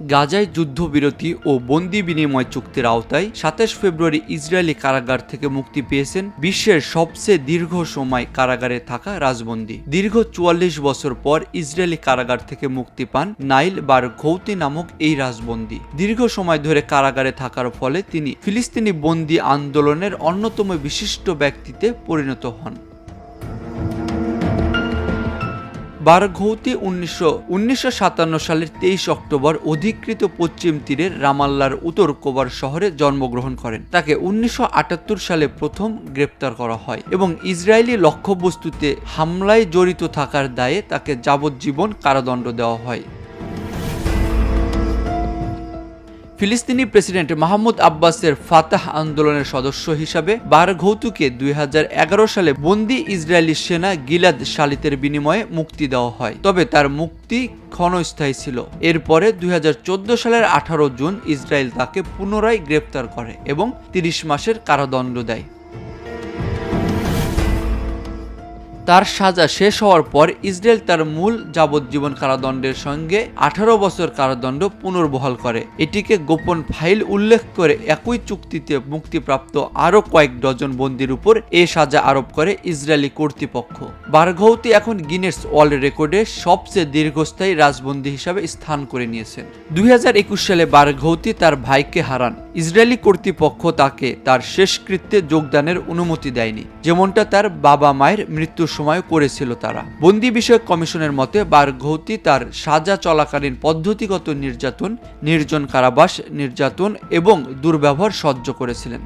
গাজায় যুদ্ধবিরতি ও বন্দি বিনিময় চুক্তির আওতায় ২৭ ফেব্রুয়ারি ইসরায়েলি কারাগার থেকে মুক্তি পেয়েছেন বিশ্বের সবচেয়ে দীর্ঘ সময় কারাগারে থাকা রাজবন্দী। দীর্ঘ ৪৪ বছর পর ইসরায়েলি কারাগার থেকে মুক্তি পান নাইল বারঘৌতি নামক এই রাজবন্দী। দীর্ঘ সময় ধরে কারাগারে থাকার ফলে তিনি ফিলিস্তিনি বন্দি আন্দোলনের অন্যতম বিশিষ্ট ব্যক্তিতে পরিণত হন। বারঘৌতি ১৯৫৭ সালের ২৩ অক্টোবর অধিকৃত পশ্চিম তীরের রামাল্লার উত্তর কোবার শহরে জন্মগ্রহণ করেন। তাকে ১৯৭৮ সালে প্রথম গ্রেপ্তার করা হয় এবং ইসরায়েলি লক্ষ্যবস্তুতে হামলায় জড়িত থাকার দায়ে তাকে যাবজ্জীবন কারাদণ্ড দেওয়া হয়। ফিলিস্তিনি প্রেসিডেন্ট মাহমুদ আব্বাসের ফাতাহ আন্দোলনের সদস্য হিসাবে বারঘৌতুকে ২০১১ সালে বন্দি ইসরায়েলি সেনা গিলাদ শালিতের বিনিময়ে মুক্তি দেওয়া হয়, তবে তার মুক্তি ক্ষণস্থায়ী ছিল। এরপরে ২০১৪ সালের ১৮ জুন ইসরায়েল তাকে পুনরায় গ্রেপ্তার করে এবং ৩০ মাসের কারাদণ্ড দেয়। তার সাজা শেষ হওয়ার পর ইসরায়েল তার মূল যাবজ্জীবন কারাদণ্ডের সঙ্গে ১৮ বছর কারাদণ্ড পুনর্বহাল করে। এটিকে গোপন ফাইল উল্লেখ করে একই চুক্তিতে মুক্তিপ্রাপ্ত আরও কয়েক ডজন বন্দীর উপর এ সাজা আরোপ করে ইসরায়েলি কর্তৃপক্ষ। বারঘৌতি এখন গিনেস ওয়ার্ল্ড রেকর্ডে সবচেয়ে দীর্ঘস্থায়ী রাজবন্দী হিসাবে স্থান করে নিয়েছেন। ২০২১ সালে বারঘৌতি তার ভাইকে হারান। ইসরায়েলি কর্তৃপক্ষ তাকে তার শেষকৃত্যে যোগদানের অনুমতি দেয়নি, যেমনটা তার বাবা মায়ের মৃত্যুর সময় করেছিল তারা। বন্দি বিষয়ক কমিশনের মতে বারঘৌতি তার সাজা চলাকালীন পদ্ধতিগত নির্যাতন, নির্জন কারাবাস, নির্যাতন এবং দুর্ব্যবহার সহ্য করেছিলেন।